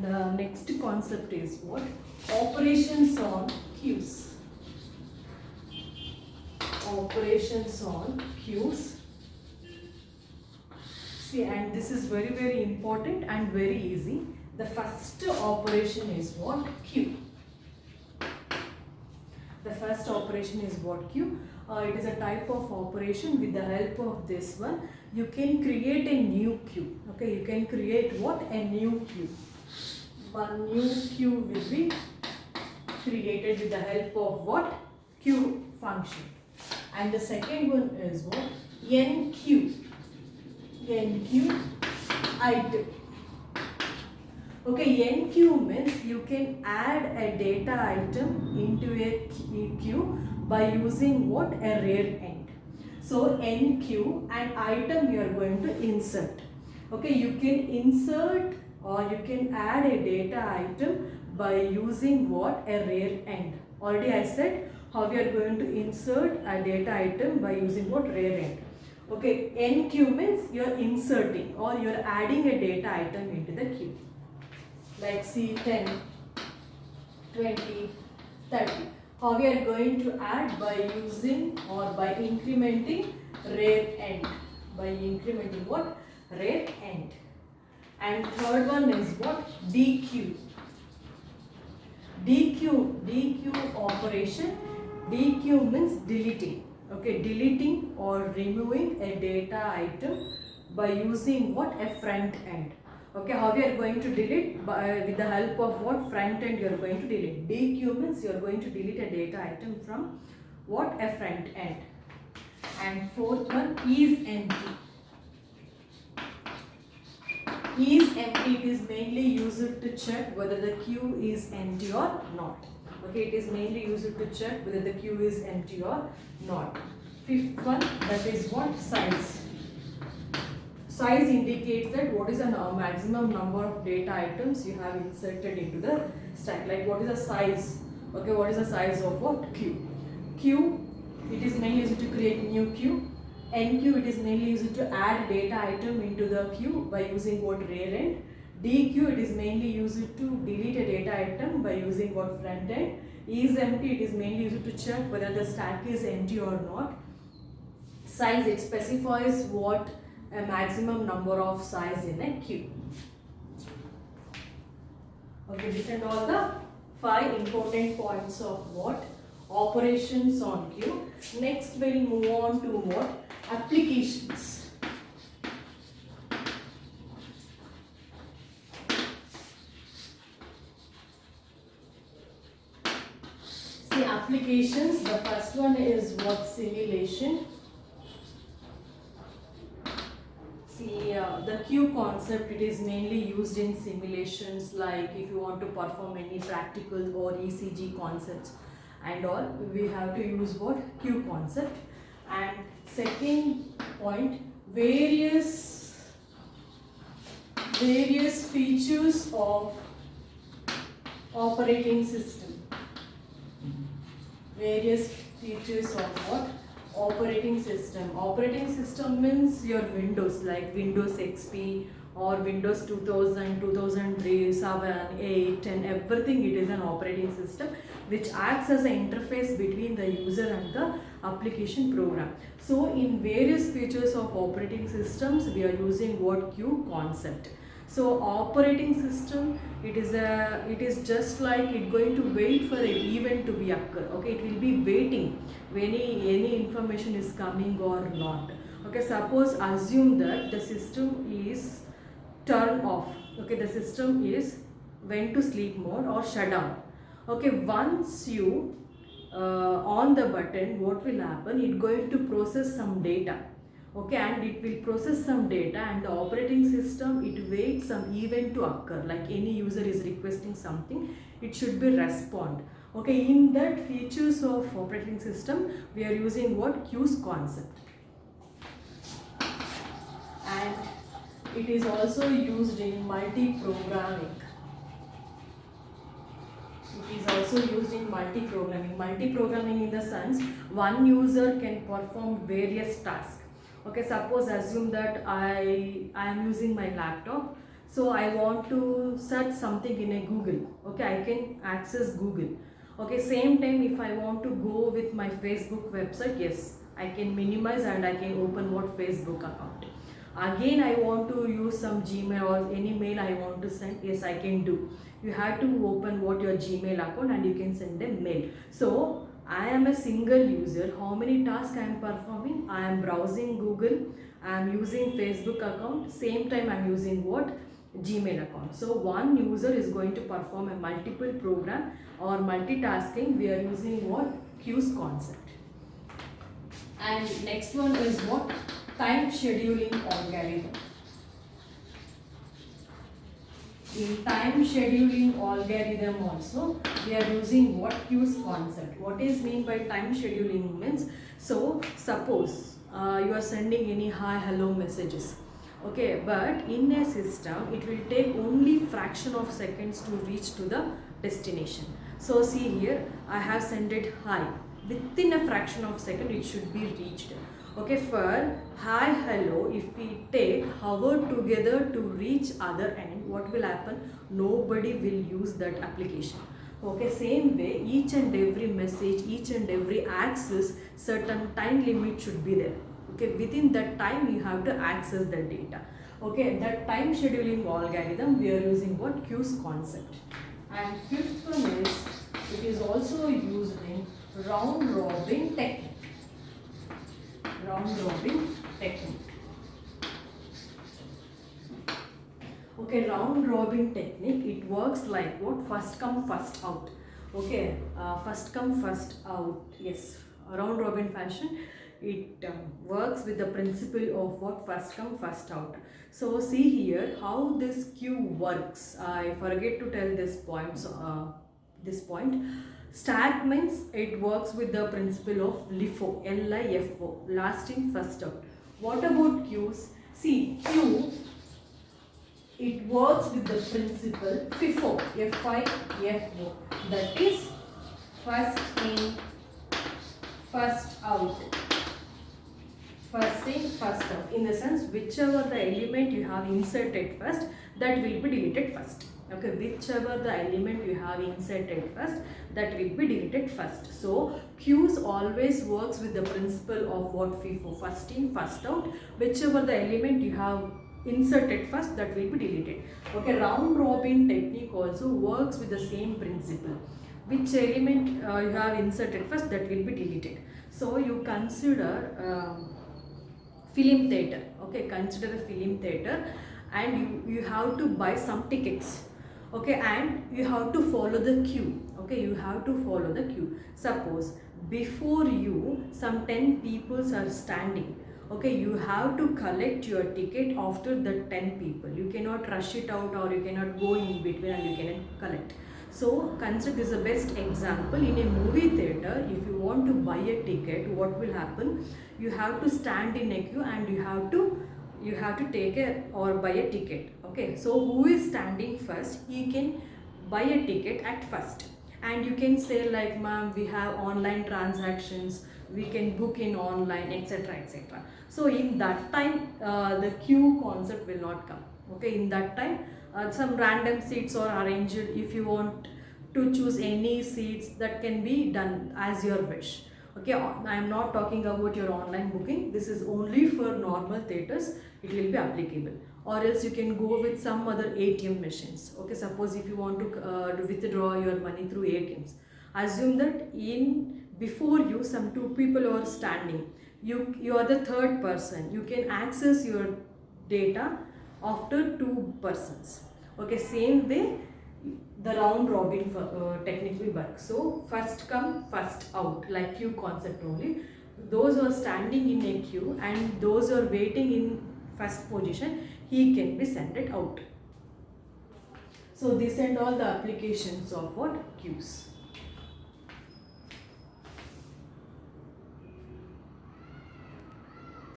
the next concept is what? Operations on queues. Operations on queues. See, and this is very important and very easy. The first operation is what? Queue. The first operation is what? Queue. It is a type of operation. With the help of this one, you can create a new queue. Okay, you can create what? A new queue. One new queue will be created with the help of what? Queue function. And the second one is what? NQ. NQ item. Okay, NQ means you can add a data item into a queue by using what? A rear end. So NQ and item you are going to insert. Okay, you can insert or you can add a data item by using what? A rear end. Already I said how we are going to insert a data item by using what? Rear end. Okay, NQ means you are inserting or you are adding a data item into the queue. Like C10, 20, 30. How we are going to add? By using or by incrementing rear end. By incrementing what? Rear end. And third one is what? DQ. DQ operation. DQ means deleting. Okay, deleting or removing a data item by using what? A front end. Okay, how we are going to delete? With the help of what? Front end you are going to delete. DQ means you are going to delete a data item from what? A front end. And fourth one is empty. Is empty, it is mainly used to check whether the queue is empty or not. Okay, it is mainly used to check whether the queue is empty or not. Fifth one, that is what? Size. Size indicates that what is the maximum number of data items you have inserted into the stack. Like what is the size? Okay, what is the size of what? Queue. Queue, it is mainly used to create new queue. NQ, it is mainly used to add data item into the queue by using what? Rear end. DQ, it is mainly used to delete a data item by using what? Front end. Is empty, it is mainly used to check whether the stack is empty or not. Size, it specifies what? A maximum number of size in a queue. Okay, these are all the 5 important points of what? Operations on queue. Next we'll move on to what? Applications. See, applications, the first one is what? Simulation. See, the queue concept, it is mainly used in simulations, like if you want to perform any practical or ECG concepts and all, we have to use what? Queue concept. And second point, various features of operating system. Various features of what? Operating system. Operating system means your Windows, like Windows XP or Windows 2000, 2003, 7, 8 and everything. It is an operating system which acts as an interface between the user and the application program. So in various features of operating systems, we are using what? Queue concept. So operating system, it is just like it going to wait for an event to be occur. Okay, it will be waiting when any information is coming or not. Okay, suppose assume that the system is turned off. Okay, the system is went to sleep mode or shut down. Okay, once you on the button, what will happen? It going to process some data. Okay, and it will process some data, and the operating system, it waits some event to occur, like any user is requesting something, it should be respond. Okay, in that features of operating system, we are using what? Queues concept. And it is also used in multi-programming. It is also used in multi-programming. Multi-programming in the sense, one user can perform various tasks. Okay, suppose assume that I am using my laptop. So I want to search something in a Google. Okay, I can access Google. Okay, same time if I want to go with my Facebook website, yes, I can minimize and I can open what Facebook account. Again, I want to use some Gmail or any mail I want to send, yes, I can do. You have to open what your Gmail account and you can send a mail. So I am a single user. How many tasks I am performing? I am browsing Google, I am using Facebook account, same time I am using what? Gmail account. So one user is going to perform a multiple program or multitasking. We are using what? Queues concept. And next one is what? Time scheduling algorithm. In time scheduling algorithm also we are using what? Queues concept. What is mean by time scheduling means, so suppose you are sending any hi hello messages, okay, but in a system it will take only fraction of seconds to reach to the destination. So see here, I have sent it hi, within a fraction of second it should be reached. Okay, for hi hello, if we take hour together to reach other end, what will happen? Nobody will use that application. Okay, same way each and every message, each and every access, certain time limit should be there. Okay, within that time you have to access the data. Okay, that time scheduling algorithm we are using what? Queues concept. And fifth one is, it is also used in round robin technique. Round robin technique. Okay, round robin technique, it works like what? First come first out. Okay, first come first out, yes, round robin fashion. It works with the principle of what? First come first out. So see here how this queue works. I forget to tell this point. So, this point, stack means it works with the principle of LIFO, LIFO, last in first out. What about queues? See, queue, it works with the principle FIFO, FIFO, that is first in first out. First in first out, in the sense whichever the element you have inserted first, that will be deleted first. Okay, whichever the element you have inserted first, that will be deleted first. So queues always works with the principle of what? FIFO, first in first out. Whichever the element you have inserted first, that will be deleted. Okay, round robin technique also works with the same principle. Which element you have inserted first, that will be deleted. So you consider film theater. Okay, consider a film theater and you have to buy some tickets. Okay, and you have to follow the queue. Okay, you have to follow the queue. Suppose before you some 10 peoples are standing. Okay, you have to collect your ticket after the 10 people. You cannot rush it out or you cannot go in between and you cannot collect. So consider this is the best example. In a movie theater, if you want to buy a ticket, what will happen? You have to stand in a queue and you have to take a or buy a ticket. Okay, so who is standing first, he can buy a ticket at first. And you can say like, ma'am, we have online transactions, we can book in online, etc, etc. So in that time the queue concept will not come. Okay, in that time some random seats are arranged. If you want to choose any seats, that can be done as your wish. Okay, I am not talking about your online booking. This is only for normal theaters. It will be applicable. Or else you can go with some other ATM machines. Okay, suppose if you want to withdraw your money through ATMs, assume that in before you some two people are standing. You are the third person. You can access your data after two persons. Okay, same way the round robin technique will work. So first come first out, like queue concept only. Those who are standing in a queue and those who are waiting in first position, he can be sent it out. So this and all the applications of what? Queues.